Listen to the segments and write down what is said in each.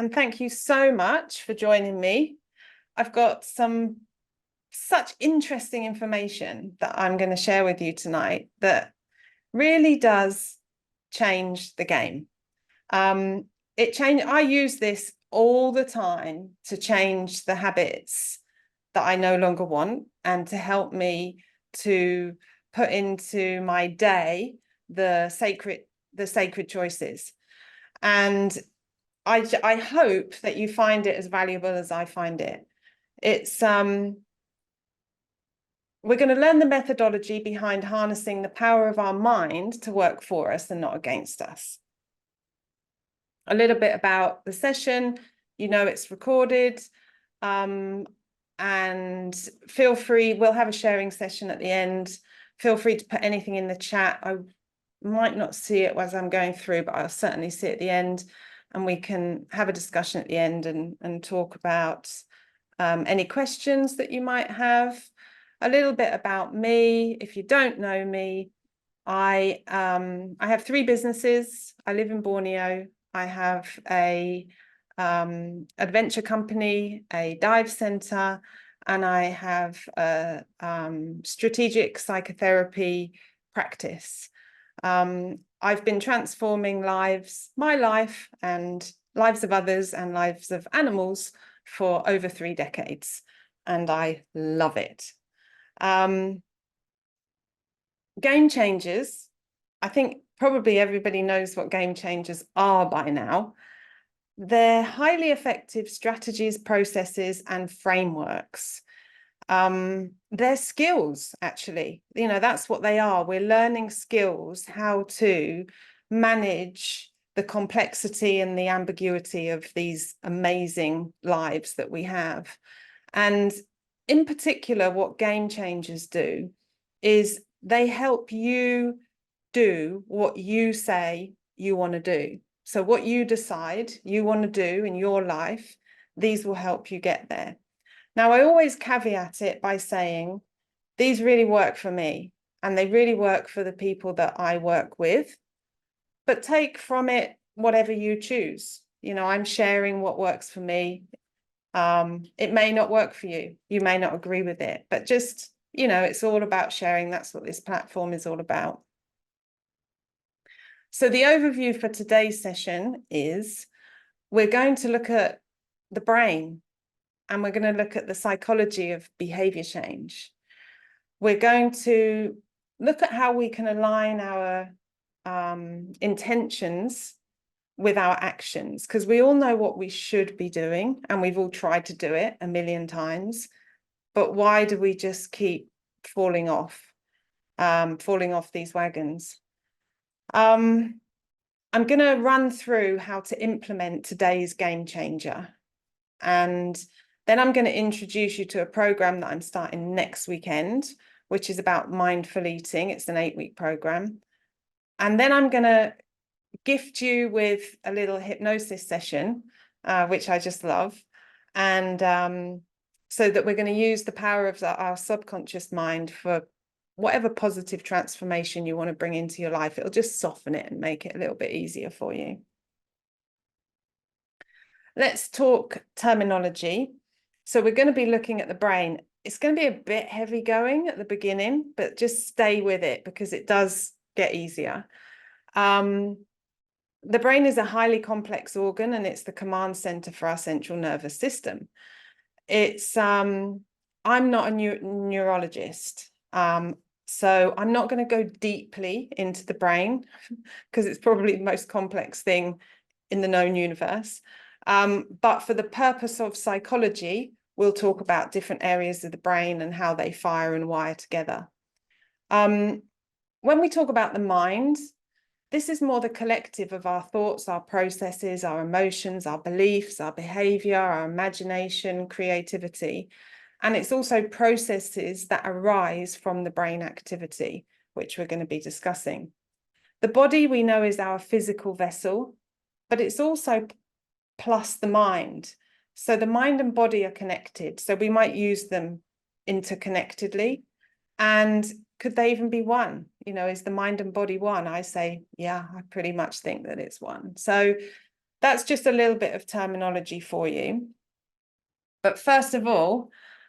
and thank you so much for joining me. I've got such interesting information that I'm going to share with you tonight that really does change the game. I use this all the time to change the habits that I no longer want and to help me to put into my day the sacred choices. And I hope that you find it as valuable as I find it. We're going to learn the methodology behind harnessing the power of our mind to work for us and not against us. A little bit about the session, it's recorded, and feel free, we'll have a sharing session at the end. Feel free to put anything in the chat. I might not see it as I'm going through, but I'll certainly see it at the end, and we can have a discussion at the end and talk about any questions that you might have. A little bit about me. If you don't know me, I have 3 businesses. I live in Borneo. I have a adventure company, a dive center, and I have a strategic psychotherapy practice. I've been transforming lives, my life and lives of others and lives of animals for over 3 decades, and I love it. Game changers, I think probably everybody knows what game changers are by now. They're highly effective strategies, processes, and frameworks. They're skills, actually. That's what they are. We're learning skills, how to manage the complexity and the ambiguity of these amazing lives that we have. And in particular, what game changers do is they help you do what you say you want to do. So what you decide you want to do in your life, these will help you get there. Now, I always caveat it by saying, these really work for me, and they really work for the people that I work with, but take from it whatever you choose. I'm sharing what works for me. It may not work for you. You may not agree with it, but just, it's all about sharing. That's what this platform is all about. So the overview for today's session is we're going to look at the brain, and we're going to look at the psychology of behavior change. We're going to look at how we can align our intentions with our actions, because we all know what we should be doing, and we've all tried to do it a million times. But why do we just keep falling off these wagons? I'm going to run through how to implement today's game changer. And then I'm going to introduce you to a program that I'm starting next weekend, which is about mindful eating. It's an 8-week program. And then I'm going to gift you with a little hypnosis session, which I just love. And so that we're going to use the power of our subconscious mind for whatever positive transformation you want to bring into your life. It'll just soften it and make it a little bit easier for you. Let's talk terminology. So we're going to be looking at the brain. It's going to be a bit heavy going at the beginning, but just stay with it because it does get easier. The brain is a highly complex organ, and it's the command center for our central nervous system. I'm not a neurologist, so I'm not going to go deeply into the brain because it's probably the most complex thing in the known universe. But for the purpose of psychology, we'll talk about different areas of the brain and how they fire and wire together. When we talk about the mind, this is more the collective of our thoughts, our processes, our emotions, our beliefs, our behavior, our imagination, creativity. And it's also processes that arise from the brain activity, which we're going to be discussing. The body we know is our physical vessel, but it's also plus the mind. So the mind and body are connected. So we might use them interconnectedly. And could they even be one? Is the mind and body one? I say, yeah, I pretty much think that it's one. So that's just a little bit of terminology for you. But first of all,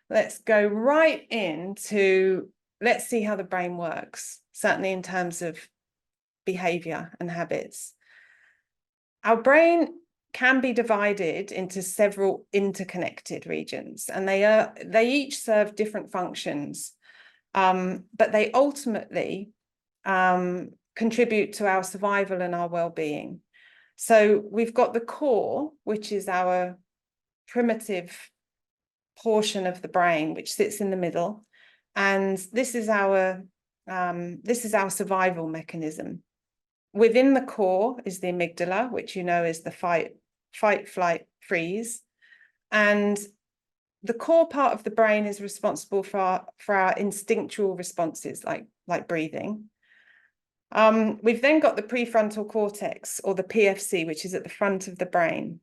let's go right into, let's see how the brain works, certainly in terms of behavior and habits. Our brain can be divided into several interconnected regions, and they each serve different functions, but they ultimately contribute to our survival and our well-being. So we've got the core, which is our primitive portion of the brain, which sits in the middle, and this is our survival mechanism. Within the core is the amygdala, which you know is the fight, flight, freeze. And the core part of the brain is responsible for our instinctual responses, like breathing. We've then got the prefrontal cortex, or the PFC, which is at the front of the brain.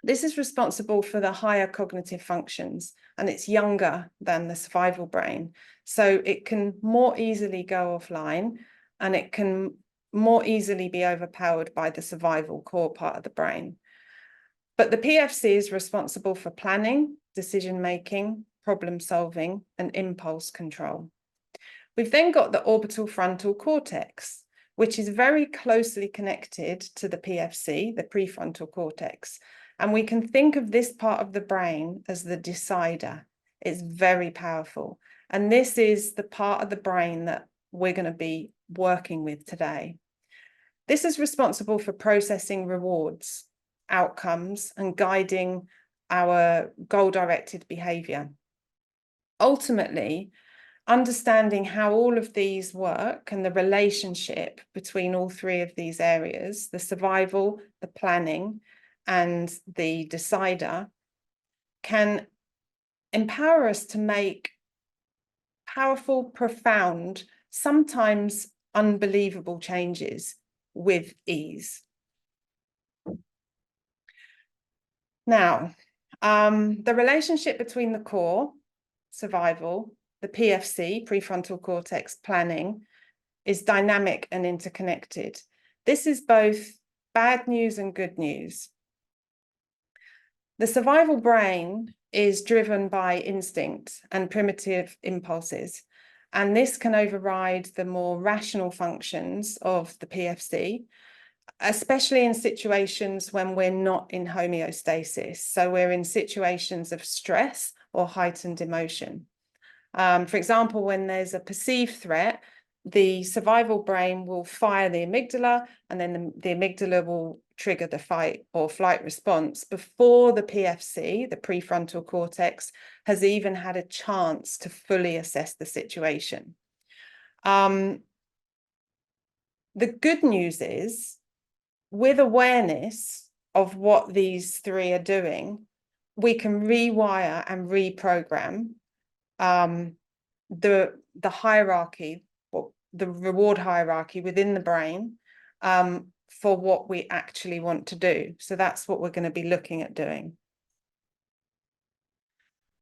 This is responsible for the higher cognitive functions, and it's younger than the survival brain. So it can more easily go offline, and it can more easily be overpowered by the survival core part of the brain. But the PFC is responsible for planning, decision-making, problem-solving, and impulse control. We've then got the orbital frontal cortex, which is very closely connected to the PFC, the prefrontal cortex. And we can think of this part of the brain as the decider. It's very powerful. And this is the part of the brain that we're going to be working with today. This is responsible for processing rewards, outcomes, and guiding our goal-directed behavior. Ultimately, understanding how all of these work and the relationship between all three of these areas, the survival, the planning, and the decider, can empower us to make powerful, profound, sometimes unbelievable changes with ease. Now, the relationship between the core, survival, the PFC, prefrontal cortex, planning, is dynamic and interconnected. This is both bad news and good news. The survival brain is driven by instinct and primitive impulses, and this can override the more rational functions of the PFC, especially in situations when we're not in homeostasis. So we're in situations of stress or heightened emotion. For example, when there's a perceived threat, the survival brain will fire the amygdala, and then the amygdala will trigger the fight or flight response before the PFC, the prefrontal cortex, has even had a chance to fully assess the situation. The good news is, with awareness of what these three are doing, we can rewire and reprogram the hierarchy, or the reward hierarchy within the brain, for what we actually want to do. So that's what we're going to be looking at doing.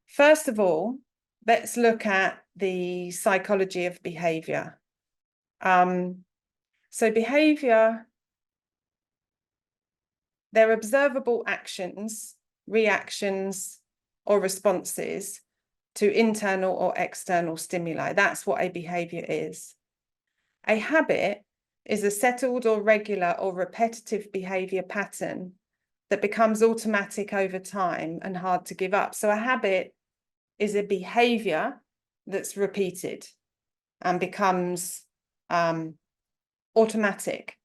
First of all, let's look at the psychology of behavior. So behavior, they're observable actions, reactions, or responses to internal or external stimuli. That's what a behavior is. A habit is a settled or regular or repetitive behavior pattern that becomes automatic over time and hard to give up. So a habit is a behavior that's repeated and becomes automatic.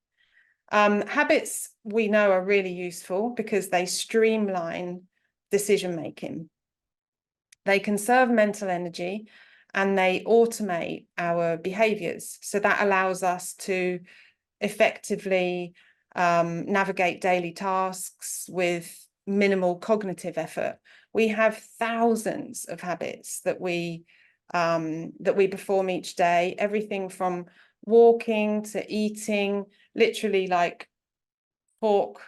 Habits, we know, are really useful because they streamline decision-making. They conserve mental energy and they automate our behaviors. So that allows us to effectively navigate daily tasks with minimal cognitive effort. We have thousands of habits that we perform each day, everything from walking to eating, literally like fork,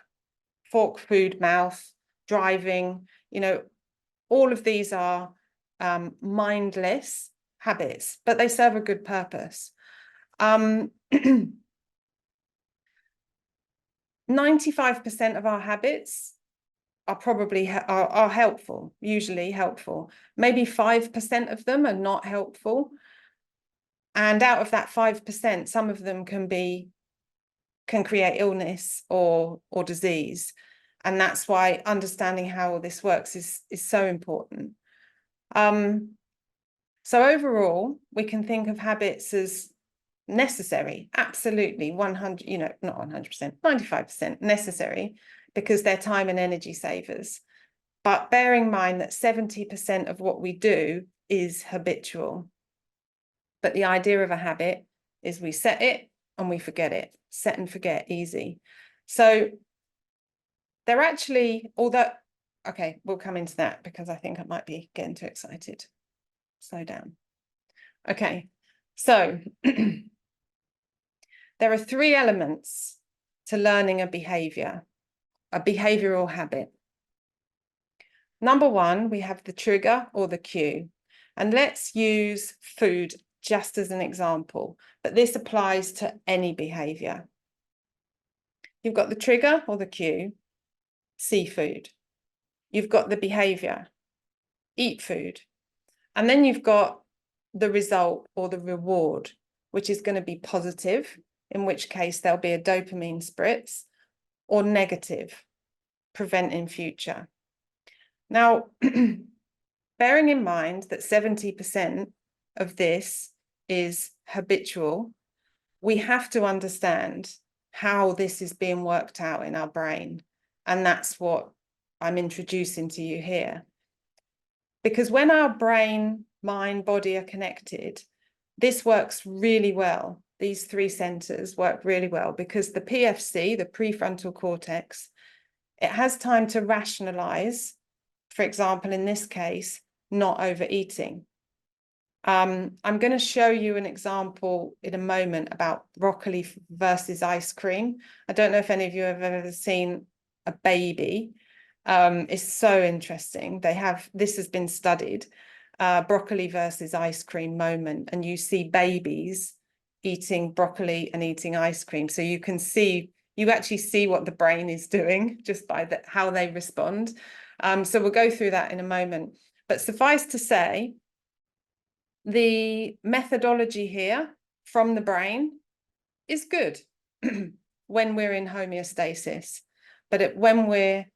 food, mouth, driving, you know, all of these are mindless habits, but they serve a good purpose. 95% of our habits are probably are helpful, usually helpful. Maybe 5% of them are not helpful. And out of that 5%, some of them can create illness or disease. And that's why understanding how all this works is so important. So overall, we can think of habits as necessary, absolutely 100, not 100%, 95% necessary, because they're time and energy savers. But bear in mind that 70% of what we do is habitual. But the idea of a habit is we set it and we forget it. Set and forget, easy. So they're actually, although, okay, we'll come into that because I think I might be getting too excited. Slow down. Okay, so there are 3 elements to learning a behavior, a behavioral habit. Number 1, we have the trigger or the cue. And let's use food just as an example, but this applies to any behavior. You've got the trigger or the cue, seafood. You've got the behavior, eat food. And then you've got the result or the reward, which is going to be positive, in which case there'll be a dopamine spritz, or negative, preventing future. Now, bearing in mind that 70% of this is habitual, we have to understand how this is being worked out in our brain. And that's what I'm introducing to you here. Because when our brain, mind, body are connected, this works really well. These 3 centers work really well because the PFC, the prefrontal cortex, it has time to rationalize, for example, in this case, not overeating. I'm going to show you an example in a moment about broccoli versus ice cream. I don't know if any of you have ever seen a baby. It's so interesting. This has been studied, broccoli versus ice cream moment, and you see babies eating broccoli and eating ice cream. So you actually see what the brain is doing just by how they respond. So we'll go through that in a moment. But suffice to say, the methodology here from the brain is good when we're in homeostasis. But when we're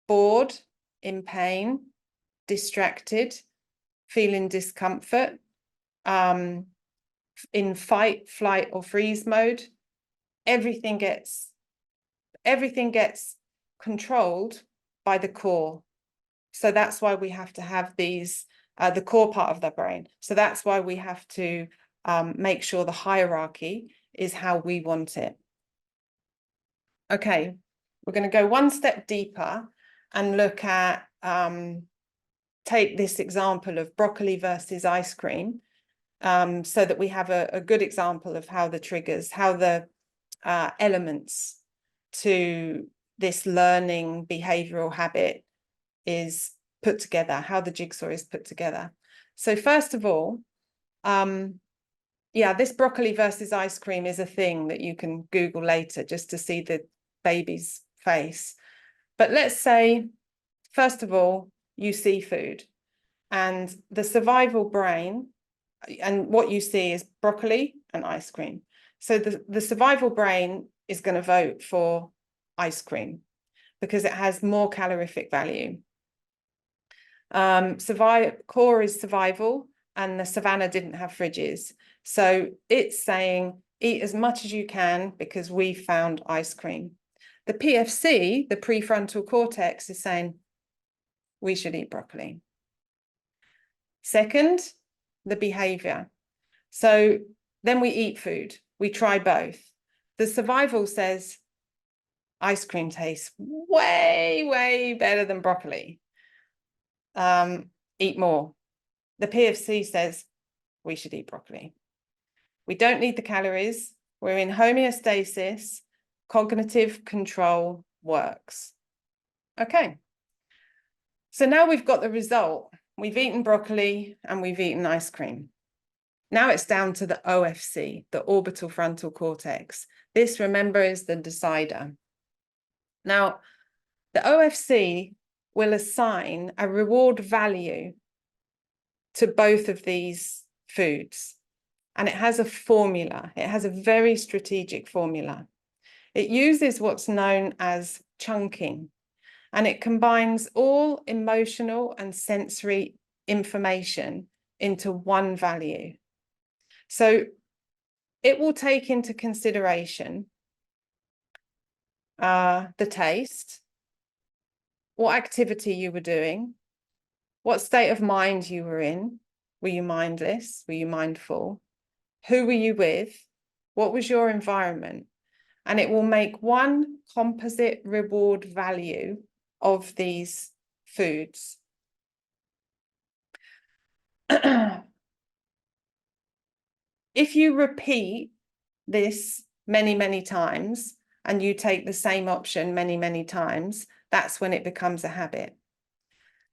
bored, in pain, distracted, feeling discomfort, in fight, flight, or freeze mode, everything gets controlled by the core. So that's why we have to have these, the core part of the brain. So that's why we have to make sure the hierarchy is how we want it. Okay, we're going to go one step deeper and look at, take this example of broccoli versus ice cream, so that we have a good example of how the triggers, how the elements to this learning behavioral habit is put together, how the jigsaw is put together. So first of all, this broccoli versus ice cream is a thing that you can Google later just to see the baby's face. But let's say, first of all, you see food and the survival brain, and what you see is broccoli and ice cream. So the survival brain is going to vote for ice cream because it has more calorific value. Core is survival, and the savannah didn't have fridges. So it's saying, eat as much as you can because we found ice cream. The PFC, the prefrontal cortex, is saying, we should eat broccoli. Second, the behavior. So then we eat food. We try both. The survival says, ice cream tastes way, way better than broccoli. Eat more. The PFC says we should eat broccoli. We don't need the calories. We're in homeostasis. Cognitive control works. Okay. So now we've got the result. We've eaten broccoli and we've eaten ice cream. Now it's down to the OFC, the orbital frontal cortex. This, remember, is the decider. Now, the OFC will assign a reward value to both of these foods. And it has a formula. It has a very strategic formula. It uses what's known as chunking, and it combines all emotional and sensory information into one value. So it will take into consideration the taste, what activity you were doing, what state of mind you were in. Were you mindless? Were you mindful? Who were you with? What was your environment? And it will make one composite reward value of these foods. If you repeat this many, many times, and you take the same option many, many times, that's when it becomes a habit.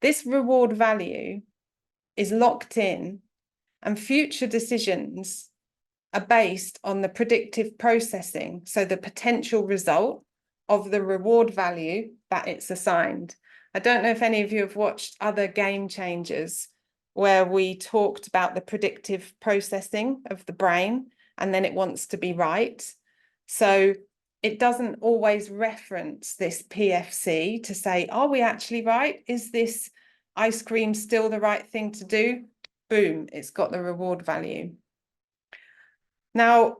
This reward value is locked in, and future decisions are based on the predictive processing, so the potential result of the reward value that it's assigned. I don't know if any of you have watched other game changers where we talked about the predictive processing of the brain, and then it wants to be right. So it doesn't always reference this PFC to say, are we actually right? Is this ice cream still the right thing to do? Boom, it's got the reward value. Now,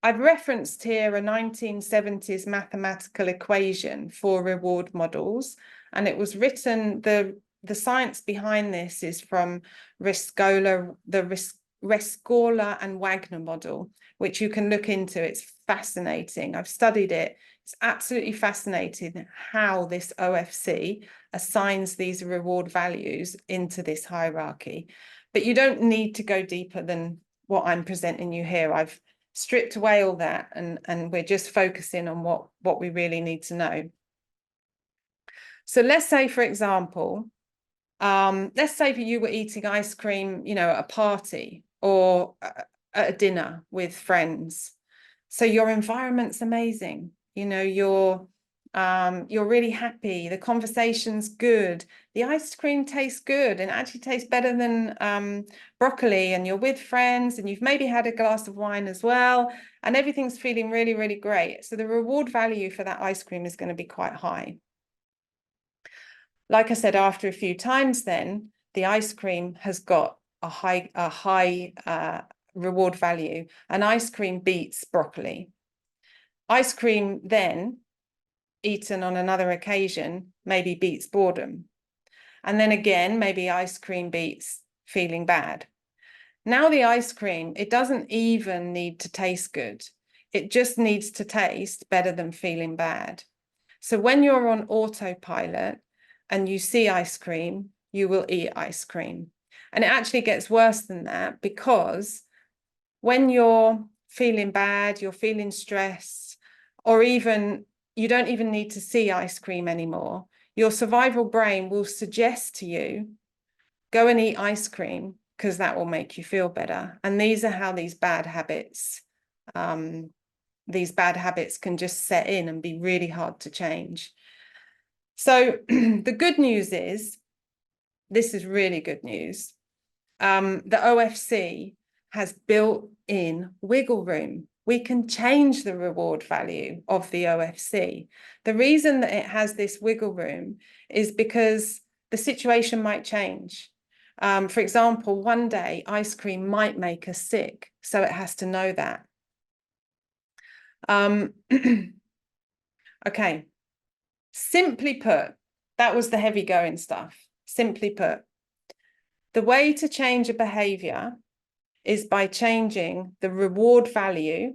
I've referenced here a 1970s mathematical equation for reward models, and it was written, the science behind this is from Rescola and Wagner model, which you can look into. It's fascinating. I've studied it. It's absolutely fascinating how this OFC assigns these reward values into this hierarchy. But you don't need to go deeper than what I'm presenting you here. I've stripped away all that, and we're just focusing on what we really need to know. So let's say, for example, let's say you were eating ice cream, at a party or at a dinner with friends. So your environment's amazing. You're really happy. The conversation's good. The ice cream tastes good and actually tastes better than broccoli, and you're with friends and you've maybe had a glass of wine as well, and everything's feeling really, really great. So the reward value for that ice cream is going to be quite high. Like I said, after a few times, then the ice cream has got a high reward value, and ice cream beats broccoli. Ice cream then, eaten on another occasion, maybe beats boredom. And then again, maybe ice cream beats feeling bad. Now the ice cream, it doesn't even need to taste good. It just needs to taste better than feeling bad. So when you're on autopilot and you see ice cream, you will eat ice cream. And it actually gets worse than that, because when you're feeling bad, you're feeling stressed, or even you don't even need to see ice cream anymore, your survival brain will suggest to you, go and eat ice cream, because that will make you feel better. And these are how these bad habits can just set in and be really hard to change. So the good news is, this is really good news. The OFC has built in wiggle room. We can change the reward value of the OFC. The reason that it has this wiggle room is because the situation might change. For example, one day ice cream might make us sick, so it has to know that. Okay, simply put, that was the heavy going stuff. Simply put, the way to change a behavior is by changing the reward value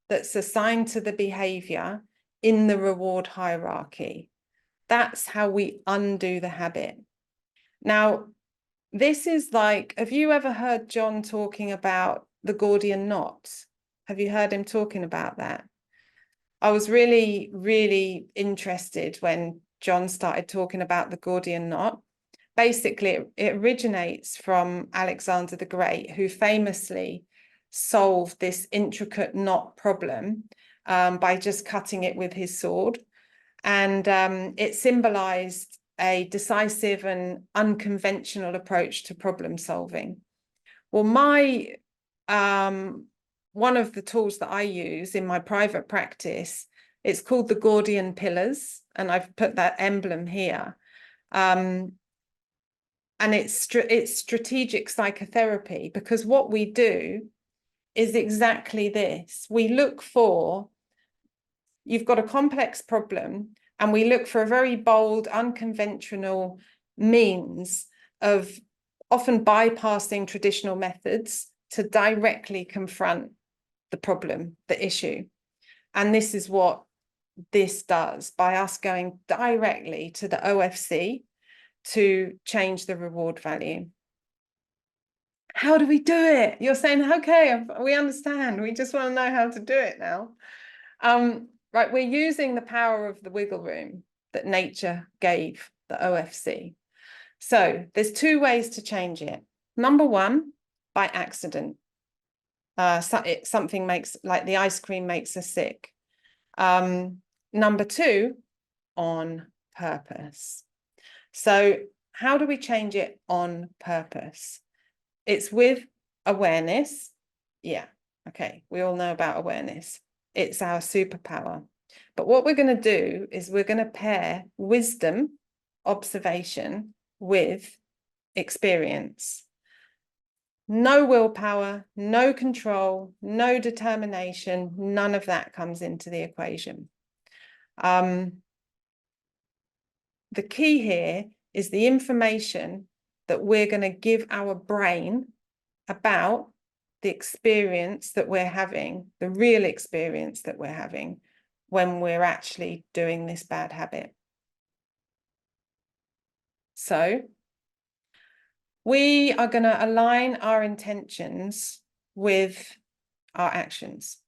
that's assigned to the behavior in the reward hierarchy. That's how we undo the habit. Now, this is like, have you ever heard John talking about the Gordian knot? Have you heard him talking about that? I was really, really interested when John started talking about the Gordian knot. Basically, it originates from Alexander the Great, who famously solved this intricate knot problem by just cutting it with his sword. And it symbolized a decisive and unconventional approach to problem solving. Well, one of the tools that I use in my private practice, it's called the Gordian Pillars, and I've put that emblem here. And it's strategic psychotherapy, because what we do is exactly this. We look for, you've got a complex problem, and we look for a very bold, unconventional means of often bypassing traditional methods to directly confront the problem, the issue. And this is what this does by us going directly to the OFC to change the reward value. How do we do it? You're saying, okay, we understand. We just want to know how to do it now. Right, we're using the power of the wiggle room that nature gave the OFC. So there's two ways to change it. Number one, by accident. Something makes, like the ice cream makes us sick. Number two, on purpose. So how do we change it on purpose? It's with awareness. Yeah, okay, we all know about awareness. It's our superpower. But what we're going to do is we're going to pair wisdom, observation, with experience. No willpower, no control, no determination, none of that comes into the equation. The key here is the information that we're going to give our brain about the experience that we're having, the real experience that we're having when we're actually doing this bad habit. So we are going to align our intentions with our actions.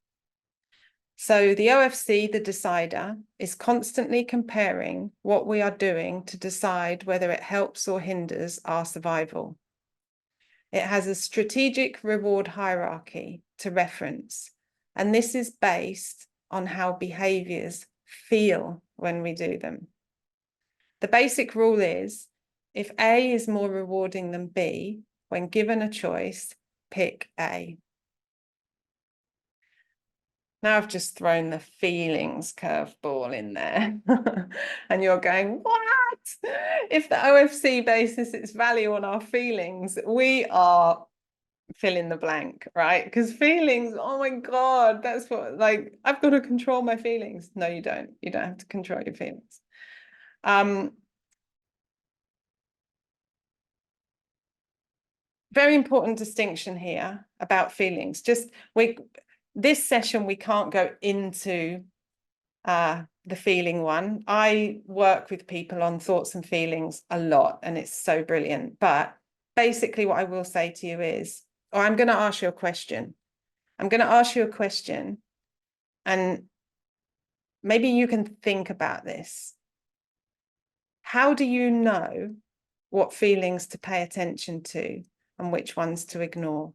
So the OFC, the decider, is constantly comparing what we are doing to decide whether it helps or hinders our survival. It has a strategic reward hierarchy to reference, and this is based on how behaviors feel when we do them. The basic rule is, if A is more rewarding than B, when given a choice, pick A. Now I've just thrown the feelings curveball in there. And you're going, what? If the OFC bases its value on our feelings, we are fill in the blank, right? Because feelings, oh my God, that's what, like, I've got to control my feelings. No, you don't. You don't have to control your feelings. Very important distinction here about feelings. This session, we can't go into the feeling one. I work with people on thoughts and feelings a lot, and it's so brilliant. But basically what I will say to you is, or I'm going to ask you a question. I'm going to ask you a question, and maybe you can think about this. How do you know what feelings to pay attention to and which ones to ignore?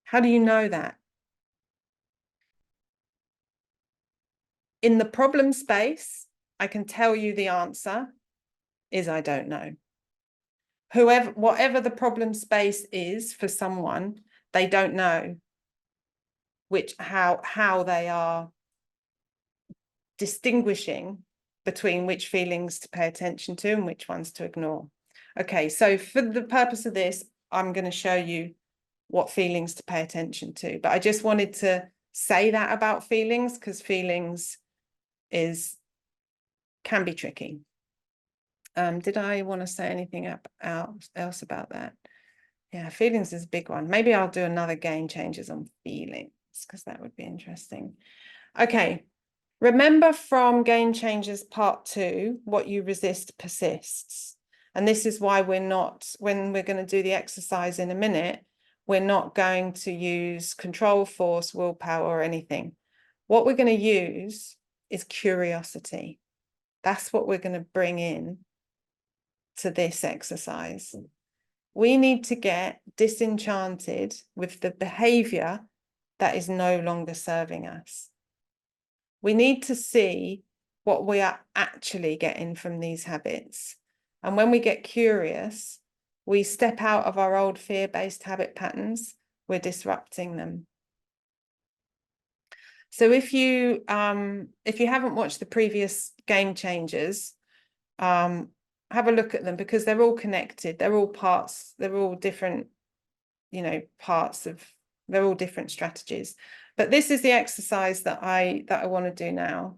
How do you know that? In the problem space, I can tell you the answer is I don't know. Whatever the problem space is for someone, they don't know how they are distinguishing between which feelings to pay attention to and which ones to ignore. Okay, so for the purpose of this, I'm going to show you what feelings to pay attention to. But I just wanted to say that about feelings, because feelings can be tricky. Did I want to say anything else about that? Yeah, feelings is a big one. Maybe I'll do another game changers on feelings, because that would be interesting. Okay, remember from Game Changers Part 2, what you resist persists. And this is why when we're going to do the exercise in a minute, we're not going to use control, force, willpower, or anything. What we're going to use is curiosity. That's what we're going to bring in to this exercise. We need to get disenchanted with the behavior that is no longer serving us. We need to see what we are actually getting from these habits. And when we get curious, we step out of our old fear-based habit patterns, we're disrupting them. So if you haven't watched the previous Game Changers, have a look at them, because they're all connected. They're all parts. They're all different, parts of. They're all different strategies. But this is the exercise that I want to do now.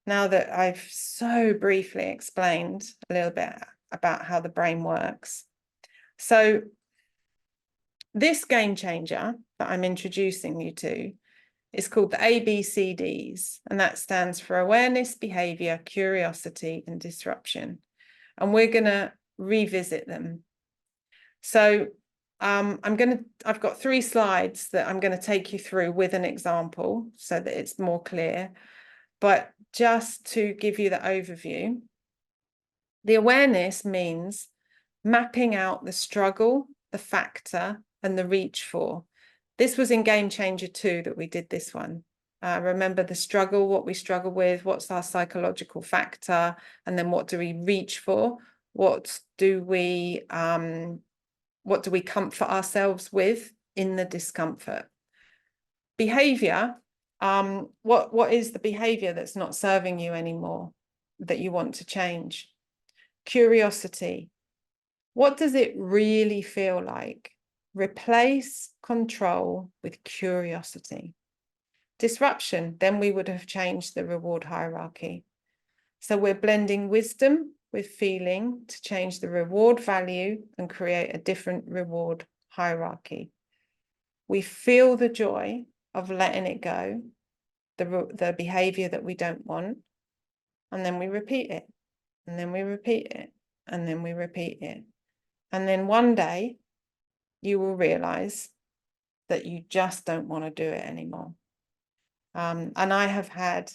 Now that I've so briefly explained a little bit about how the brain works. So this game changer that I'm introducing you to is called the ABCDs, and that stands for awareness, behavior, curiosity, and disruption. And we're going to revisit them. So I've got 3 slides that I'm going to take you through with an example so that it's more clear. But just to give you the overview, the awareness means mapping out the struggle, the factor, and the reach for. This was in Game Changer 2 that we did this one. Remember the struggle, what we struggle with, what's our psychological factor, and then what do we reach for? What do we comfort ourselves with in the discomfort? Behavior, what is the behavior that's not serving you anymore that you want to change? Curiosity, what does it really feel like? Replace control with curiosity. Disruption, then we would have changed the reward hierarchy. So we're blending wisdom with feeling to change the reward value and create a different reward hierarchy. We feel the joy of letting it go, the behavior that we don't want, and then we repeat it, and then we repeat it, and then we repeat it. And then one day you will realize that you just don't want to do it anymore. And I have had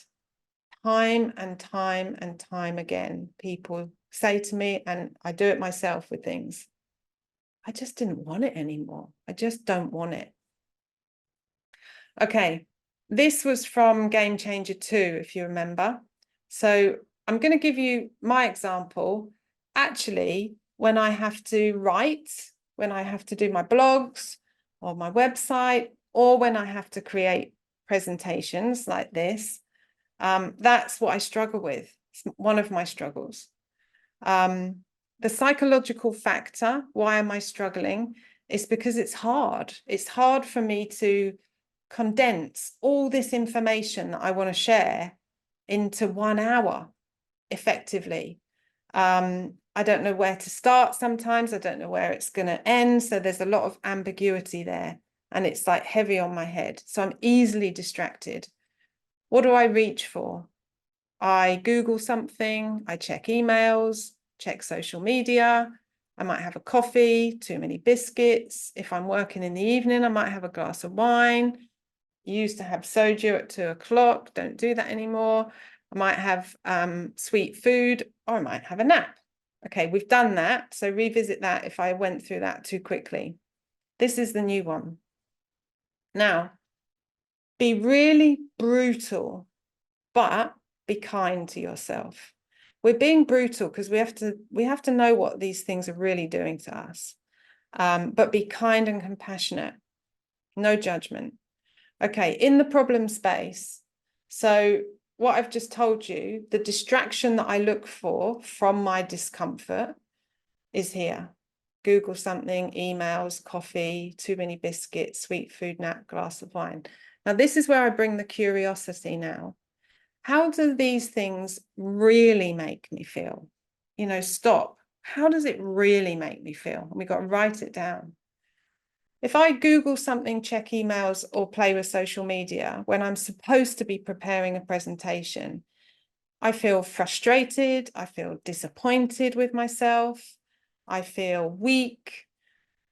time and time and time again, people say to me, and I do it myself with things, I just didn't want it anymore. I just don't want it. Okay, this was from Game Changer 2, if you remember. So I'm going to give you my example. Actually, when I have to write, when I have to do my blogs or my website, or when I have to create presentations like this, that's what I struggle with. It's one of my struggles. The psychological factor, why am I struggling? Is because it's hard. It's hard for me to condense all this information that I want to share into 1 hour effectively. I don't know where to start sometimes. I don't know where it's going to end. So there's a lot of ambiguity there, and it's like heavy on my head. So I'm easily distracted. What do I reach for? I Google something, I check emails, check social media. I might have a coffee, too many biscuits. If I'm working in the evening, I might have a glass of wine. Used to have soju at 2 o'clock, don't do that anymore. I might have sweet food, or I might have a nap. Okay, we've done that. So revisit that if I went through that too quickly. This is the new one. Now, be really brutal, but be kind to yourself. We're being brutal because we have to know what these things are really doing to us. But be kind and compassionate. No judgment. Okay, in the problem space. So what I've just told you, the distraction that I look for from my discomfort is here. Google something, emails, coffee, too many biscuits, sweet food, nap, glass of wine. Now, this is where I bring the curiosity now. How do these things really make me feel? Stop. How does it really make me feel? And we've got to write it down. If I Google something, check emails, or play with social media when I'm supposed to be preparing a presentation, I feel frustrated. I feel disappointed with myself. I feel weak.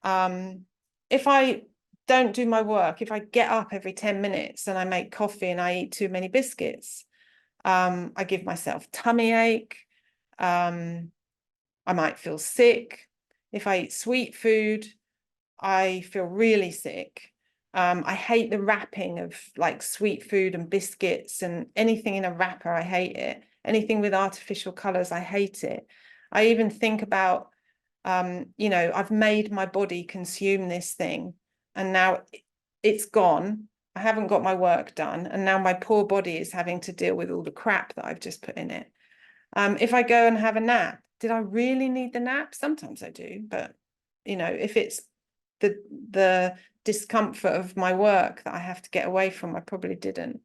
If I don't do my work, if I get up every 10 minutes and I make coffee and I eat too many biscuits, I give myself tummy ache. I might feel sick. If I eat sweet food, I feel really sick. I hate the wrapping of like sweet food and biscuits and anything in a wrapper. I hate it. Anything with artificial colors, I hate it. I even think about, you know, I've made my body consume this thing, and now it's gone. I haven't got my work done, and now my poor body is having to deal with all the crap that I've just put in it. If I go and have a nap, did I really need the nap? Sometimes I do, but you know, if it's the discomfort of my work that I have to get away from, I probably didn't.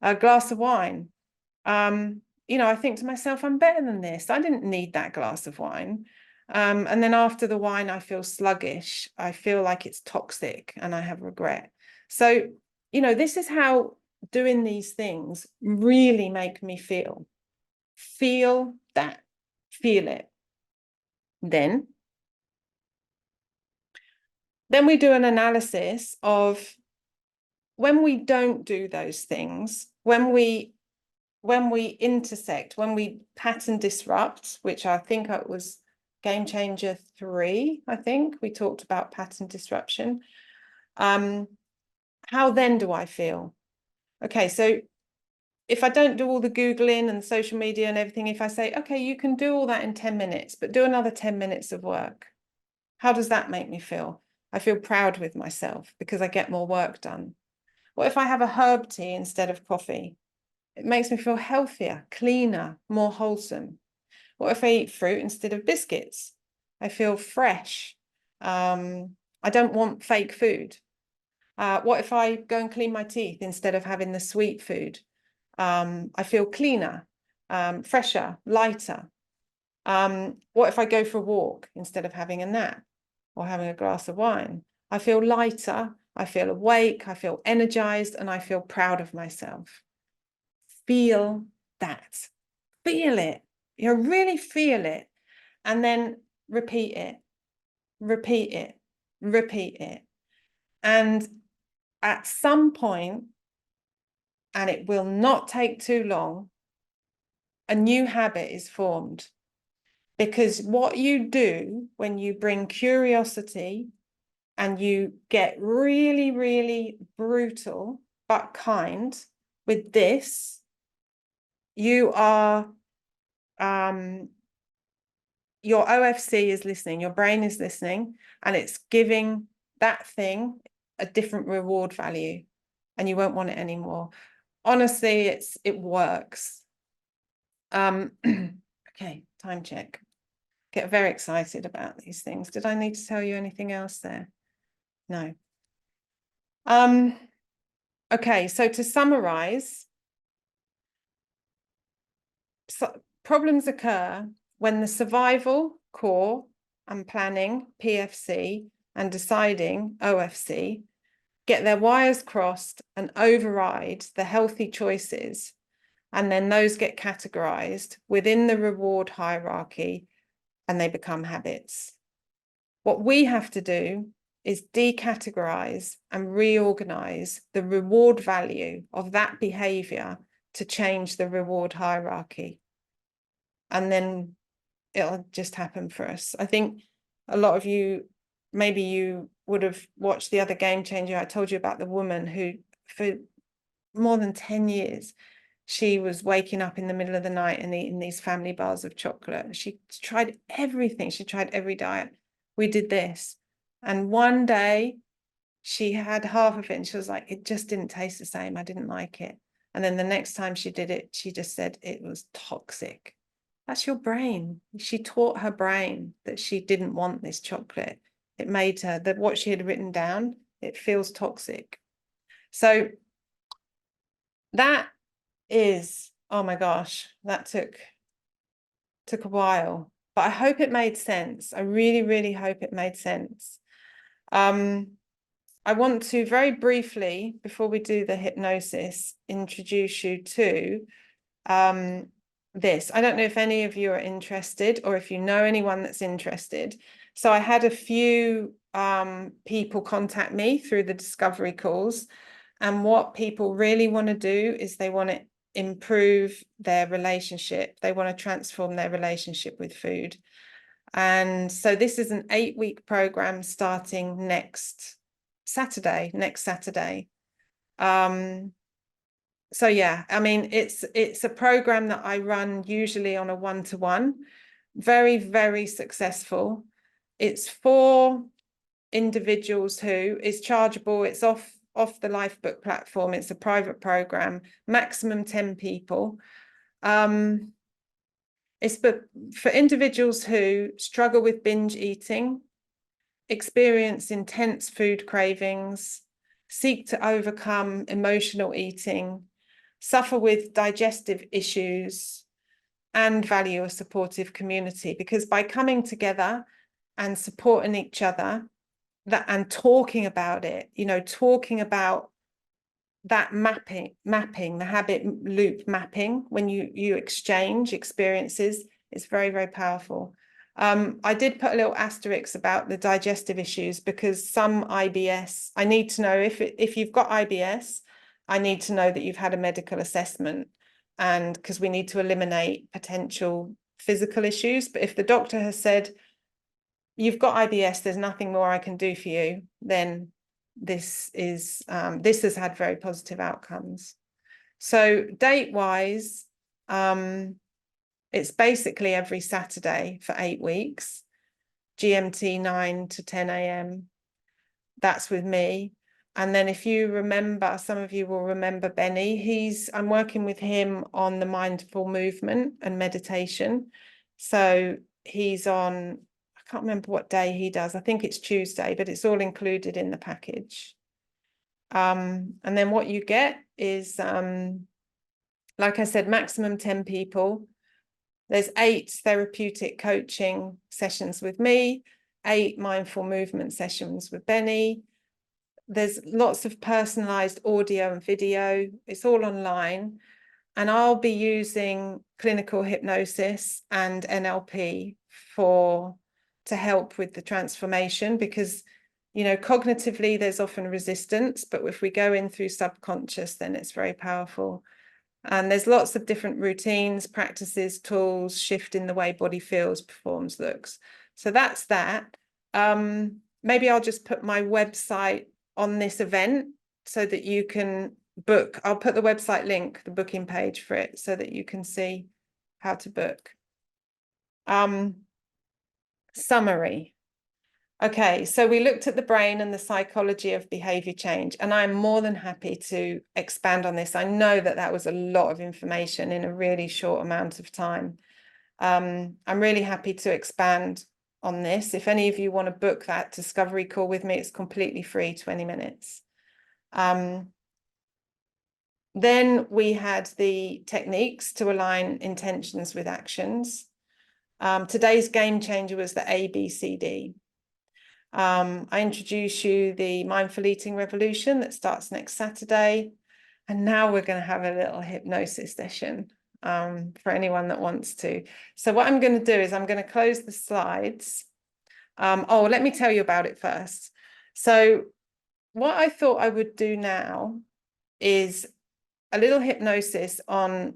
A glass of wine. You know, I think to myself, I'm better than this. I didn't need that glass of wine. And then after the wine, I feel sluggish. I feel like it's toxic and I have regret. So, you know, this is how doing these things really make me feel. Feel that, feel it. Then we do an analysis of when we don't do those things, when we intersect, when we pattern disrupt, which I think it was Game Changer 3, I think we talked about pattern disruption. How then do I feel? Okay, so if I don't do all the Googling and social media and everything, if I say, okay, you can do all that in 10 minutes, but do another 10 minutes of work, how does that make me feel? I feel proud with myself because I get more work done. What if I have a herb tea instead of coffee? It makes me feel healthier, cleaner, more wholesome. What if I eat fruit instead of biscuits? I feel fresh. I don't want fake food. What if I go and clean my teeth instead of having the sweet food? I feel cleaner, fresher, lighter. What if I go for a walk instead of having a nap or having a glass of wine? I feel lighter, I feel awake, I feel energized, and I feel proud of myself. Feel that. Feel it. You really feel it. And then repeat it, repeat it, repeat it. And at some point, and it will not take too long, a new habit is formed. Because what you do when you bring curiosity and you get really, really brutal but kind with this, you are, your OFC is listening, your brain is listening, and it's giving that thing a different reward value, and you won't want it anymore. Honestly, it works. Okay, time check. Get very excited about these things. Did I need to tell you anything else there? No. Okay, so to summarize, problems occur when the survival, core, and planning, PFC, and deciding, OFC, get their wires crossed and override the healthy choices, and then those get categorized within the reward hierarchy and they become habits. What we have to do is decategorize and reorganize the reward value of that behavior to change the reward hierarchy. And then it'll just happen for us. I think a lot of you, maybe you would have watched the other Game Changer. I told you about the woman who, for more than 10 years, she was waking up in the middle of the night and eating these family bars of chocolate. She tried everything. She tried every diet. We did this. And one day she had half of it and she was like, it just didn't taste the same. I didn't like it. And then the next time she did it, she just said it was toxic. That's your brain. She taught her brain that she didn't want this chocolate. It made her, that what she had written down, it feels toxic. So that is, oh my gosh, that took a while, but I hope it made sense. I really, really hope it made sense. I want to very briefly, before we do the hypnosis, introduce you to this. I don't know if any of you are interested or if you know anyone that's interested. So I had a few people contact me through the discovery calls, and what people really want to do is they want to improve their relationship. They want to transform their relationship with food. And so this is an 8-week program starting next Saturday. So yeah, I mean, it's a program that I run usually on a one-to-one, very, very successful. It's for individuals who is chargeable. It's off the Lifebook platform. It's a private program, maximum 10 people. It's for individuals who struggle with binge eating, experience intense food cravings, seek to overcome emotional eating, suffer with digestive issues, and value a supportive community. Because by coming together and supporting each other, that and talking about it, talking about that mapping, the habit loop mapping, when you exchange experiences, it's very, very powerful. I did put a little asterisk about the digestive issues, because some IBS, I need to know if you've got IBS, I need to know that you've had a medical assessment, and because we need to eliminate potential physical issues. But if the doctor has said, you've got IBS, there's nothing more I can do for you, then this has had very positive outcomes. So date wise, it's basically every Saturday for 8 weeks, GMT 9 to 10 a.m. That's with me. And then if you remember, some of you will remember Benny, I'm working with him on the mindful movement and meditation. So he's on, I can't remember what day he does. I think it's Tuesday, but it's all included in the package. And then what you get is, like I said, maximum 10 people. There's 8 therapeutic coaching sessions with me, 8 mindful movement sessions with Benny. There's lots of personalized audio and video. It's all online. And I'll be using clinical hypnosis and NLP to help with the transformation, because, cognitively there's often resistance, but if we go in through subconscious, then it's very powerful. And there's lots of different routines, practices, tools, shift in the way body feels, performs, looks. So that's that. Maybe I'll just put my website on this event so that you can book. I'll put the website link, the booking page for it, so that you can see how to book. Summary. Okay, so we looked at the brain and the psychology of behavior change, and I'm more than happy to expand on this. I know that was a lot of information in a really short amount of time. I'm really happy to expand on this. If any of you want to book that discovery call with me, it's completely free, 20 minutes. Then we had the techniques to align intentions with actions. Today's game changer was the ABCD. I introduce you the mindful eating revolution that starts next Saturday. And now we're going to have a little hypnosis session for anyone that wants to. So what I'm going to do is I'm going to close the slides. Let me tell you about it first. So what I thought I would do now is a little hypnosis to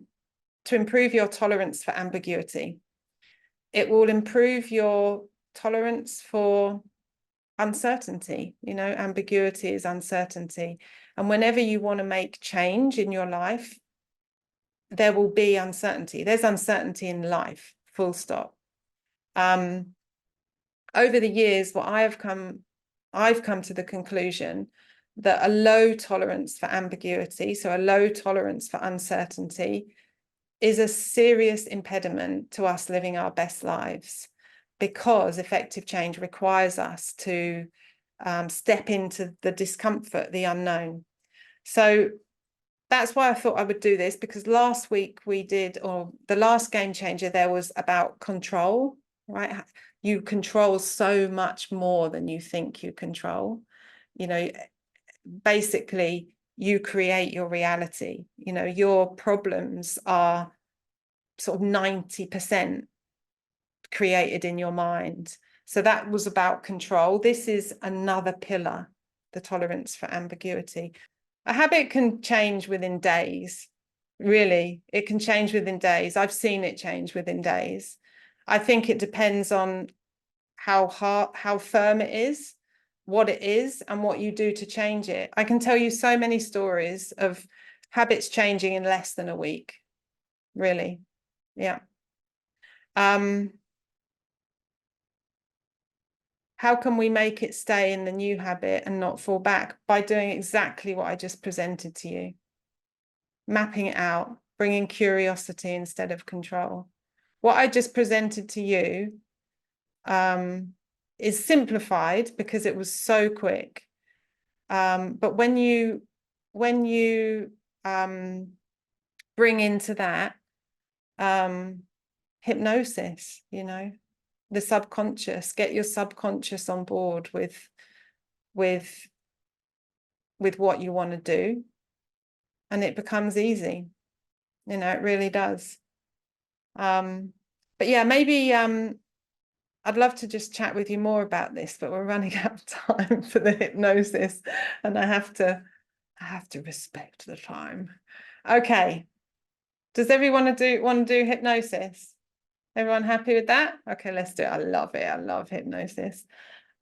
improve your tolerance for ambiguity. It will improve your tolerance for uncertainty. Ambiguity is uncertainty. And whenever you want to make change in your life, there will be uncertainty. There's uncertainty in life, full stop. Over the years, I've come to the conclusion that a low tolerance for ambiguity, so a low tolerance for uncertainty, is a serious impediment to us living our best lives, because effective change requires us to step into the discomfort, the unknown. So that's why I thought I would do this, because last week the last game changer there was about control, right? You control so much more than you think you control. Basically, you create your reality. Your problems are sort of 90% created in your mind. So that was about control. This is another pillar, the tolerance for ambiguity. A habit can change within days. Really, it can change within days. I've seen it change within days. I think it depends on how firm it is, what it is, and what you do to change it. I can tell you so many stories of habits changing in less than a week, really. Yeah. How can we make it stay in the new habit and not fall back? By doing exactly what I just presented to you. Mapping it out, bringing curiosity instead of control. What I just presented to you is simplified because it was so quick. But when you bring into that hypnosis, you know, the subconscious, get your subconscious on board with what you want to do, and it becomes easy. You know, it really does. But yeah, maybe I'd love to just chat with you more about this, but we're running out of time for the hypnosis, and I have to respect the time. Okay. Does everyone want to do hypnosis? Everyone happy with that? Okay, let's do it. I love it. I love hypnosis.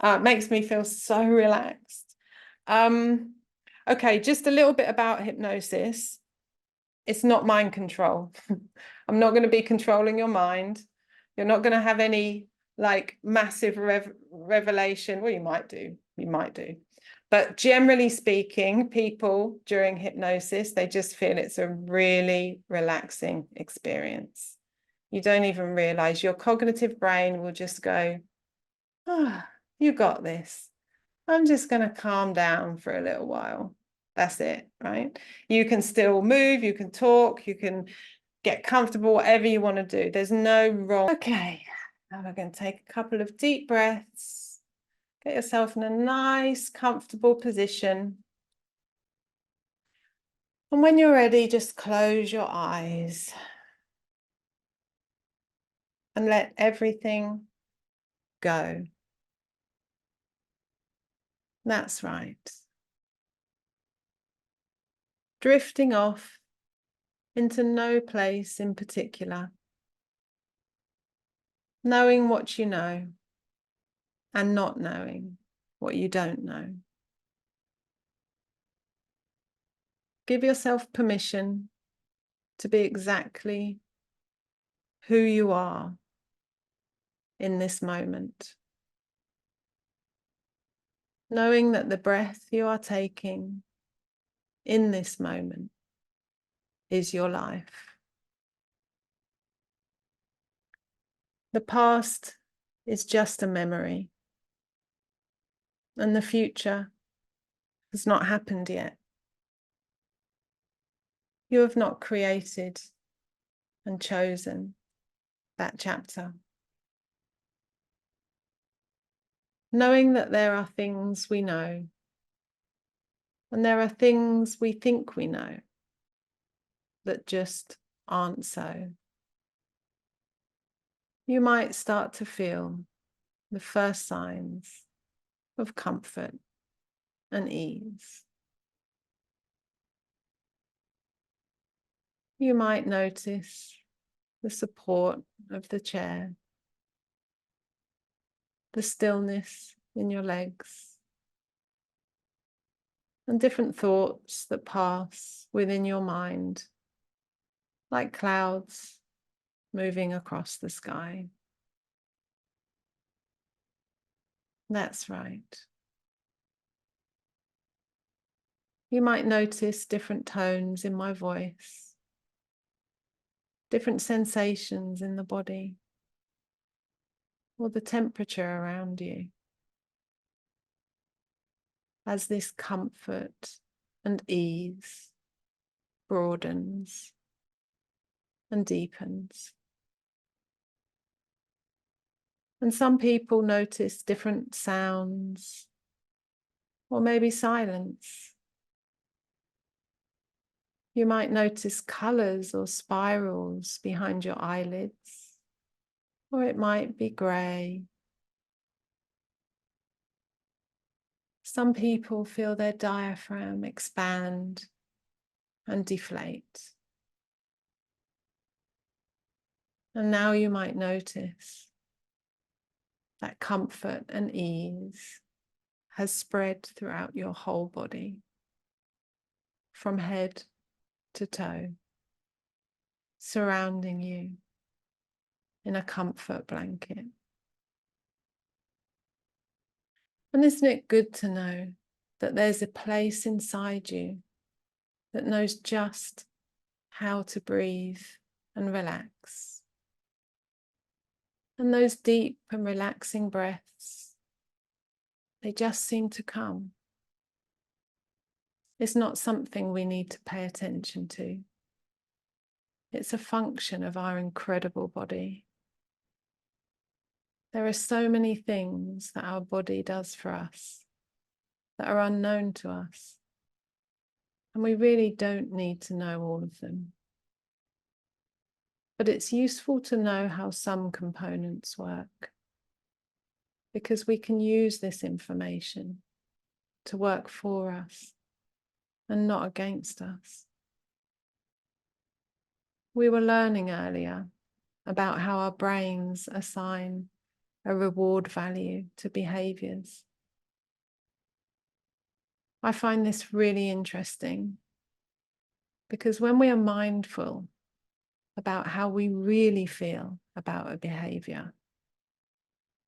It makes me feel so relaxed. Okay, just a little bit about hypnosis. It's not mind control. I'm not going to be controlling your mind. You're not going to have any like massive revelation. Well, you might do. But generally speaking, people during hypnosis, they just feel it's a really relaxing experience. You don't even realize your cognitive brain will just go, oh, you got this. I'm just going to calm down for a little while. That's it, right? You can still move, you can talk, you can get comfortable, whatever you want to do. There's no wrong. Okay, now we're going to take a couple of deep breaths. Get yourself in a nice, comfortable position. And when you're ready, just close your eyes and let everything go. That's right. Drifting off into no place in particular. Knowing what you know and not knowing what you don't know. Give yourself permission to be exactly who you are in this moment. Knowing that the breath you are taking in this moment is your life. The past is just a memory, and the future has not happened yet. You have not created and chosen that chapter. Knowing that there are things we know, and there are things we think we know that just aren't so. You might start to feel the first signs of comfort and ease. You might notice the support of the chair, the stillness in your legs, and different thoughts that pass within your mind, like clouds moving across the sky. That's right. You might notice different tones in my voice, different sensations in the body, or the temperature around you, as this comfort and ease broadens and deepens. And some people notice different sounds, or maybe silence. You might notice colours or spirals behind your eyelids, or it might be grey. Some people feel their diaphragm expand and deflate. And now you might notice that comfort and ease has spread throughout your whole body, from head to toe, surrounding you in a comfort blanket. And isn't it good to know that there's a place inside you that knows just how to breathe and relax? And those deep and relaxing breaths, they just seem to come. It's not something we need to pay attention to. It's a function of our incredible body. There are so many things that our body does for us that are unknown to us, and we really don't need to know all of them. But it's useful to know how some components work, because we can use this information to work for us and not against us. We were learning earlier about how our brains assign a reward value to behaviours. I find this really interesting because when we are mindful about how we really feel about a behaviour,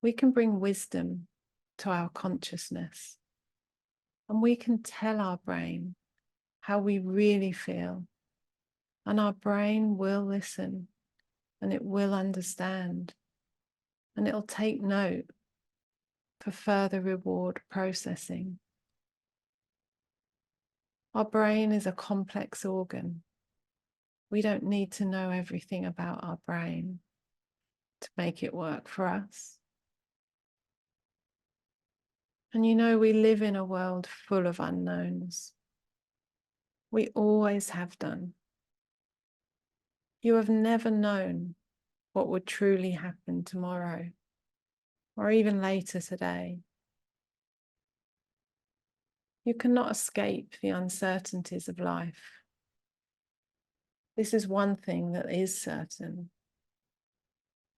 we can bring wisdom to our consciousness, and we can tell our brain how we really feel, and our brain will listen, and it will understand, and it'll take note for further reward processing. Our brain is a complex organ. We don't need to know everything about our brain to make it work for us. And you know, we live in a world full of unknowns. We always have done. You have never known what would truly happen tomorrow, or even later today. You cannot escape the uncertainties of life. This is one thing that is certain.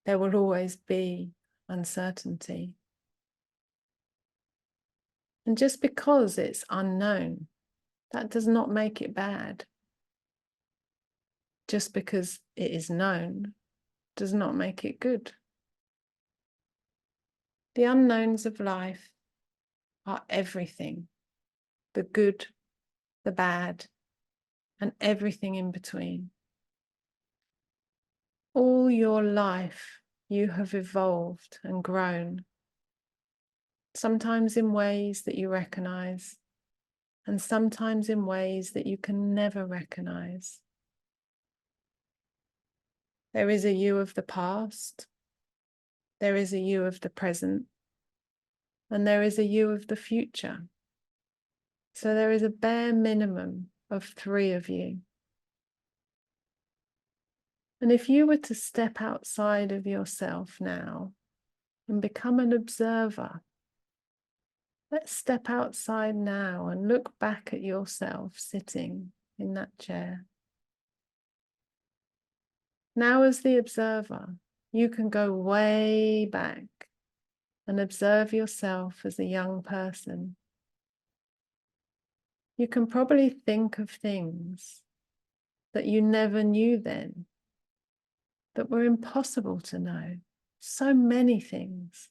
There will always be uncertainty. And just because it's unknown, that does not make it bad. Just because it is known does not make it good. The unknowns of life are everything, the good, the bad, and everything in between. All your life you have evolved and grown, sometimes in ways that you recognize, and sometimes in ways that you can never recognize. There is a you of the past, there is a you of the present, and there is a you of the future. So there is a bare minimum of 3 of you. And if you were to step outside of yourself now and become an observer, let's step outside now and look back at yourself sitting in that chair. Now, as the observer, you can go way back and observe yourself as a young person. You can probably think of things that you never knew then, that were impossible to know. So many things.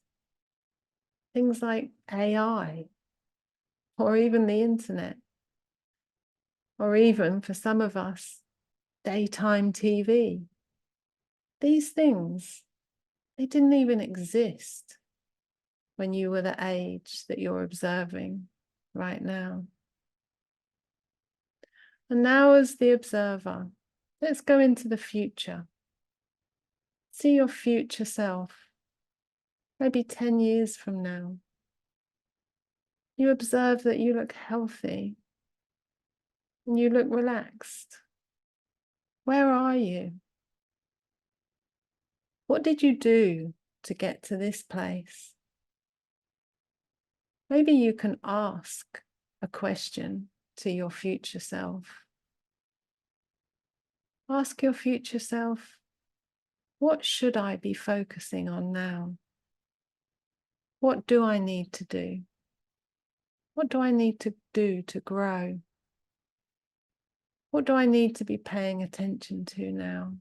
Things like AI, or even the internet, or even, for some of us, daytime TV. These things, they didn't even exist when you were the age that you're observing right now. And now, as the observer, let's go into the future. See your future self, maybe 10 years from now. You observe that you look healthy and you look relaxed. Where are you? What did you do to get to this place? Maybe you can ask a question to your future self. Ask your future self, what should I be focusing on now? What do I need to do? What do I need to do to grow? What do I need to be paying attention to now?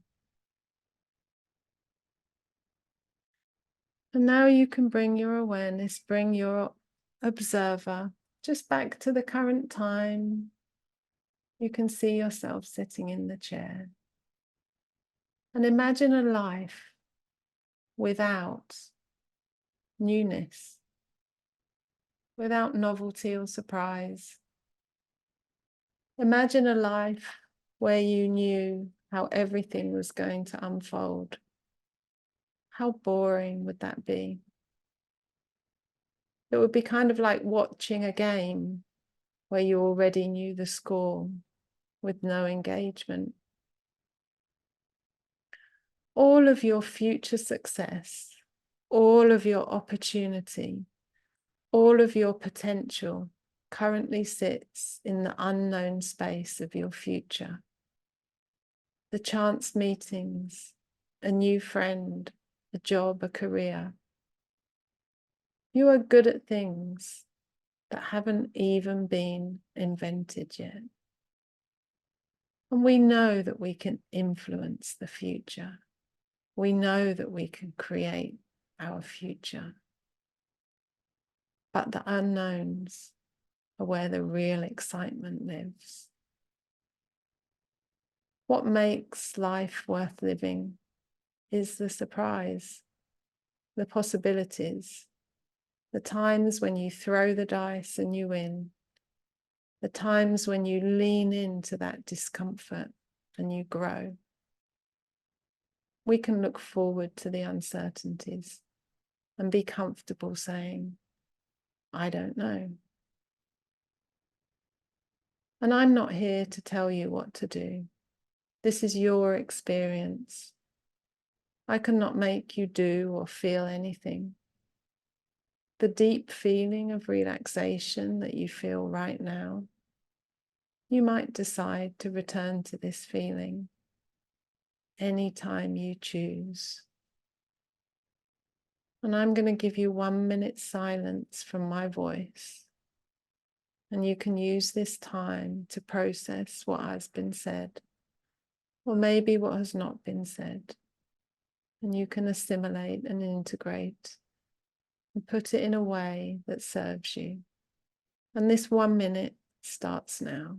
And now you can bring your awareness, bring your observer just back to the current time. You can see yourself sitting in the chair. And imagine a life without newness, without novelty or surprise. Imagine a life where you knew how everything was going to unfold. How boring would that be? It would be kind of like watching a game where you already knew the score with no engagement. All of your future success, all of your opportunity, all of your potential currently sits in the unknown space of your future. The chance meetings, a new friend, a job, a career. You are good at things that haven't even been invented yet. And we know that we can influence the future. We know that we can create our future. But the unknowns are where the real excitement lives. What makes life worth living is the surprise, the possibilities, the times when you throw the dice and you win, the times when you lean into that discomfort and you grow. We can look forward to the uncertainties and be comfortable saying, I don't know. And I'm not here to tell you what to do. This is your experience. I cannot make you do or feel anything. The deep feeling of relaxation that you feel right now, you might decide to return to this feeling anytime you choose. And I'm going to give you 1 minute silence from my voice. And you can use this time to process what has been said, or maybe what has not been said. And you can assimilate and integrate and put it in a way that serves you. And this 1 minute starts now.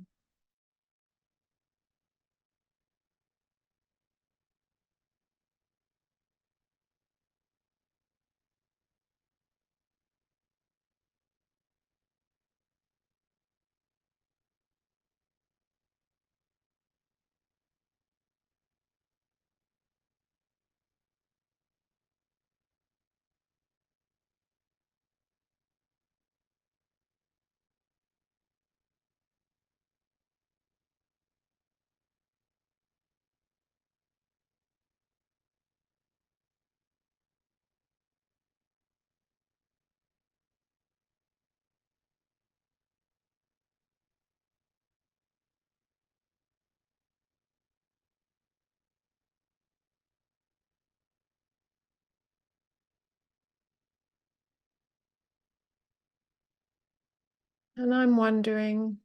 And I'm wondering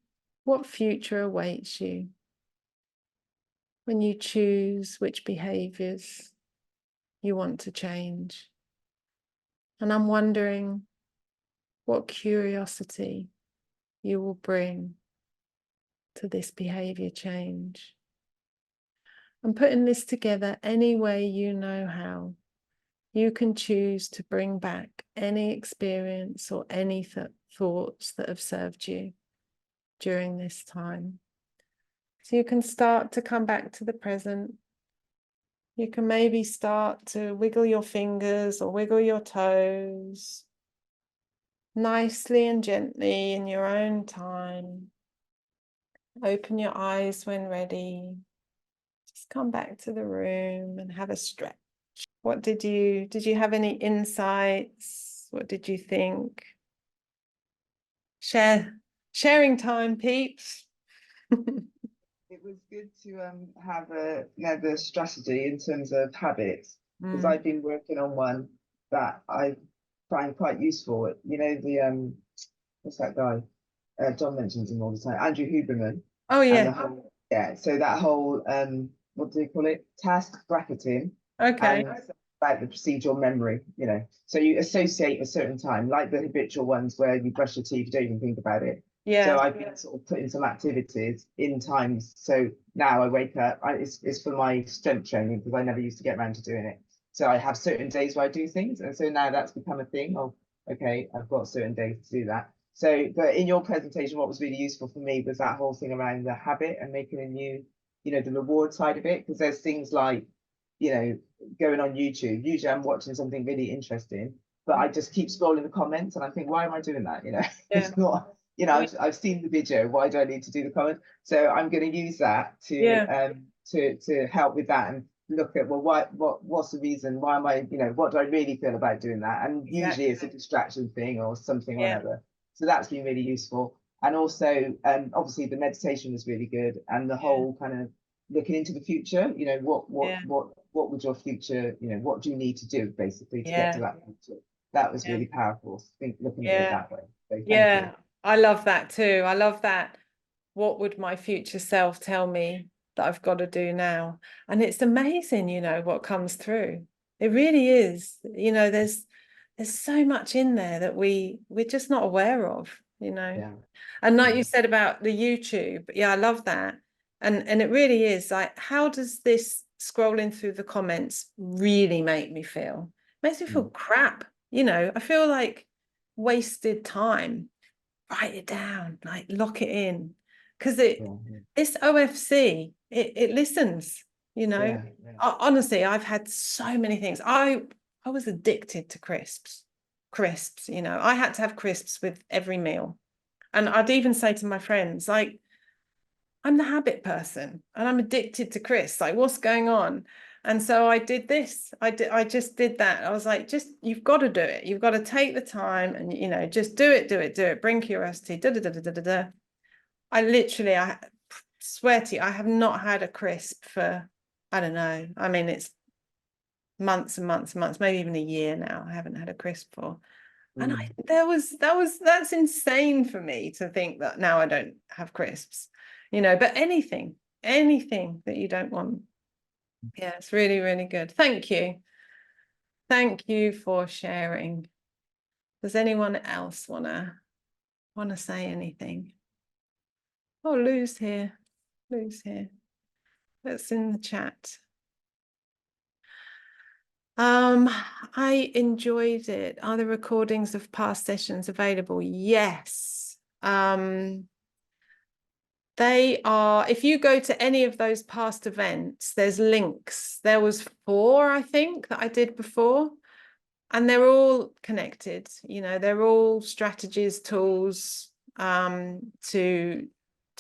what future awaits you when you choose which behaviors you want to change. And I'm wondering what curiosity you will bring to this behavior change. And putting this together any way you know how, you can choose to bring back any experience or any thoughts that have served you during this time. So you can start to come back to the present. You can maybe start to wiggle your fingers or wiggle your toes nicely and gently in your own time. Open your eyes when ready. Just come back to the room and have a stretch. What did you have any insights? What did you think? Sharing time, peeps. It was good to have the strategy in terms of habits, because I've been working on one that I find quite useful. You know, the what's that guy? John mentions him all the time, Andrew Huberman. Oh And yeah. Yeah, so that whole what do they call it? Task bracketing. Okay. And about the procedural memory, So you associate a certain time, like the habitual ones where you brush your teeth, you don't even think about it. Yeah. So I've been sort of putting some activities in times. So now I wake up, it's for my strength training because I never used to get around to doing it. So I have certain days where I do things. And so now that's become a thing of, okay, I've got certain days to do that. So, but in your presentation, what was really useful for me was that whole thing around the habit and making a new, the reward side of it. Because there's things like, going on YouTube. Usually I'm watching something really interesting, but I just keep scrolling the comments and I think, why am I doing that? Yeah. It's not, I've seen the video. Why do I need to do the comments? So I'm going to use that to help with that and look at, well, what's the reason? Why am I, what do I really feel about doing that? And usually it's a distraction thing or something or another. So that's been really useful. And also, obviously the meditation was really good, and the whole kind of looking into the future, what would your future, what do you need to do basically to get to that future? That was really powerful. Looking at it that way. So thank you. I love that too. I love that. What would my future self tell me that I've got to do now? And it's amazing, what comes through. It really is. There's so much in there that we're just not aware of, Yeah. And like you said about the YouTube, I love that. And it really is like, how does this scrolling through the comments really make me feel? It makes me feel crap. I feel like wasted time. Write it down, like lock it in. Because this OFC, it listens, Honestly, I've had so many things. I was addicted to crisps. I had to have crisps with every meal. And I'd even say to my friends, like, I'm the habit person and I'm addicted to crisps. Like, what's going on? And so I did this. I just did that. I was like, you've got to do it. You've got to take the time and, just do it. Bring curiosity. I swear to you, I have not had a crisp for, I don't know. I mean, it's months and months and months, maybe even a year now. I haven't had a crisp for. And that's insane for me to think that now I don't have crisps, but anything that you don't want. Yeah, it's really, really good. Thank you. Thank you for sharing. Does anyone else wanna say anything? Oh, Lou's here. That's in the chat. I enjoyed it. Are the recordings of past sessions available? Yes. They are, if you go to any of those past events, there's links. There was 4, I think, that I did before, and they're all connected. They're all strategies, tools, to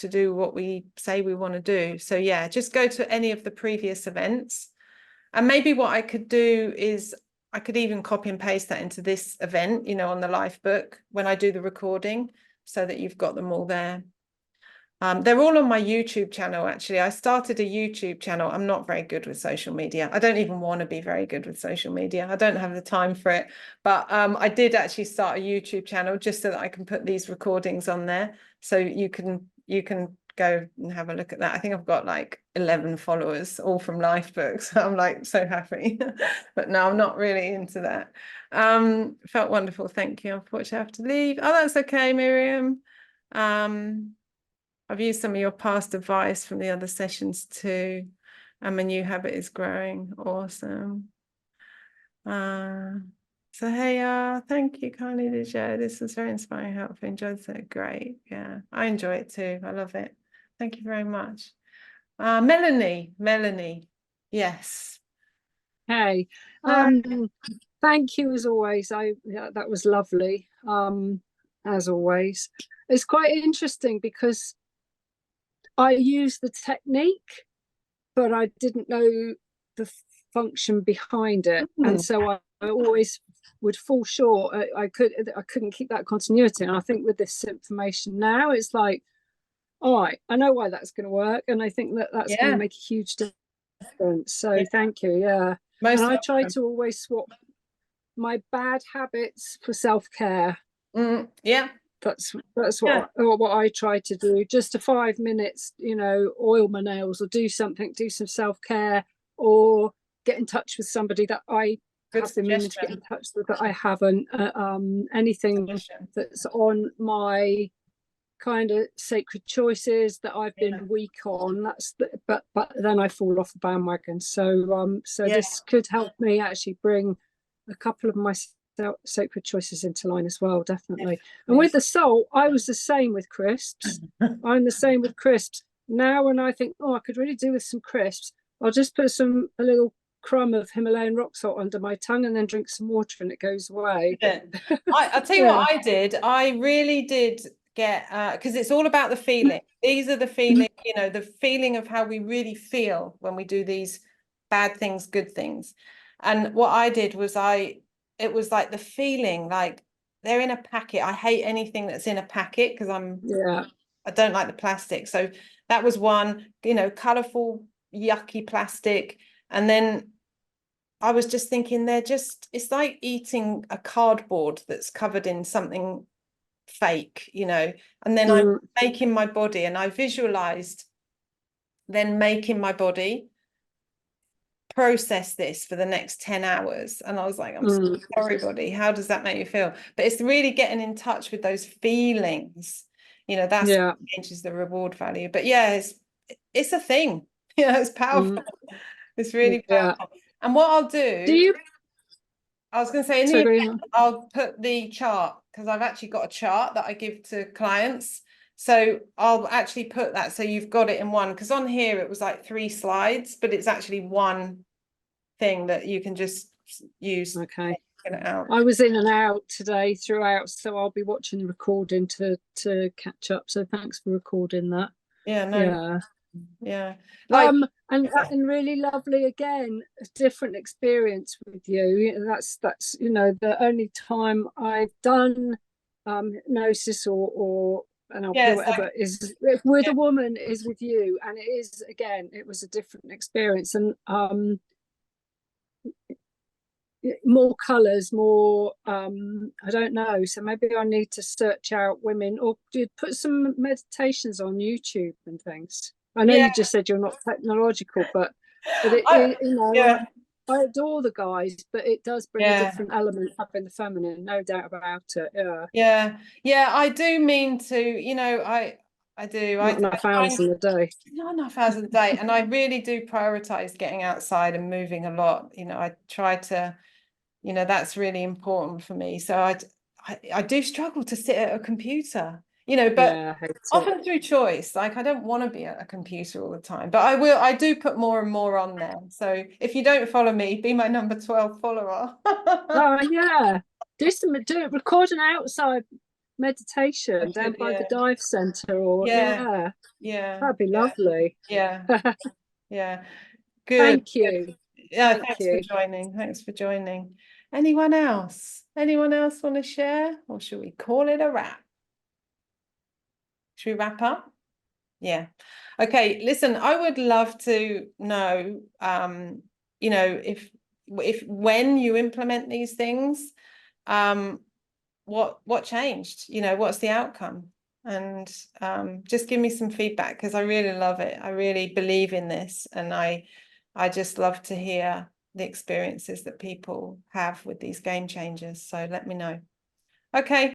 do what we say we want to do. So yeah, just go to any of the previous events. And maybe what I could do is I could even copy and paste that into this event, on the live book when I do the recording, so that you've got them all there. They're all on my YouTube channel, actually. I started a YouTube channel. I'm not very good with social media. I don't even want to be very good with social media. I don't have the time for it. But I did actually start a YouTube channel just so that I can put these recordings on there. So you can go and have a look at that. I think I've got like 11 followers, all from life books. I'm like so happy. But no, I'm not really into that. Felt wonderful. Thank you. Unfortunately, I have to leave. Oh, that's okay, Miriam. I've used some of your past advice from the other sessions too, and my new habit is growing. Awesome. So hey, thank you kindly to share. This was very inspiring, helpful. Enjoyed it. Great. Yeah, I enjoy it too. I love it. Thank you very much. Melanie. Yes. Hey, thank you as always. That was lovely. As always, it's quite interesting because I used the technique, but I didn't know the function behind it, and so I always would fall short. I couldn't keep that continuity, and I think with this information now, it's like, all right, I know why that's going to work, and I think that's going to make a huge difference. So thank you. Yeah, and I try to always swap my bad habits for self-care. Yeah, That's Yeah. what I try to do. Just a 5 minutes, oil my nails or do something, do some self-care, or get in touch with somebody that I Good have been meaning to get in suggestion. touch with that I haven't. Anything Suggestion. that's on my kind of sacred choices that I've Yeah. been weak on. But then I fall off the bandwagon. So Yeah. this could help me actually bring a couple of my sacred choices into line as well, definitely. And with the salt, I was the same with crisps. I'm the same with crisps. Now when I think, I could really do with some crisps, I'll just put a little crumb of Himalayan rock salt under my tongue and then drink some water and it goes away. I'll tell you what I did. I really did get, because it's all about the feeling. These are the feeling, the feeling of how we really feel when we do these bad things, good things. And what I did was it was like the feeling, like they're in a packet. I hate anything that's in a packet because I don't like the plastic. So that was one, colorful, yucky plastic. And then I was just thinking it's like eating a cardboard that's covered in something fake, and then I'm making my body, and I visualized then making my body process this for the next 10 hours. And I was like, I'm so sorry, body. How does that make you feel? But it's really getting in touch with those feelings, that's what changes the reward value. But yeah, it's a thing, it's powerful. It's really powerful. And what I'll do I was going to say, in the end, I'll put the chart, because I've actually got a chart that I give to clients. So I'll actually put that so you've got it in one, because on here it was like 3 slides, but it's actually one thing that you can just use. Okay. Get it out. I was in and out today throughout, so I'll be watching the recording to catch up. So thanks for recording that. Yeah, no. Yeah. And really lovely again, a different experience with you. That's the only time I've done hypnosis or NLP, whatever, is with a woman, is with you, and it was a different experience, and more colors, more I don't know, so maybe I need to search out women or put some meditations on YouTube and things. I know you just said you're not technological, but I adore the guys, but it does bring a different element up in the feminine, no doubt about it. Yeah, I do mean to, I do. Not enough hours in the day. Not enough hours in the day, and I really do prioritize getting outside and moving a lot. I try to, that's really important for me. So I do struggle to sit at a computer, but often through choice. Like, I don't want to be at a computer all the time, but I do put more and more on there. So if you don't follow me, be my number 12 follower. Record an outside meditation down by the dive center, or that'd be lovely. Yeah. Good. Thank you. Yeah, thanks for joining. Anyone else want to share, or should we call it a wrap? Should we wrap up? Yeah. Okay, listen, I would love to know, if when you implement these things, what changed, what's the outcome? And just give me some feedback, because I really love it. I really believe in this, and I just love to hear the experiences that people have with these game changers. So let me know. Okay.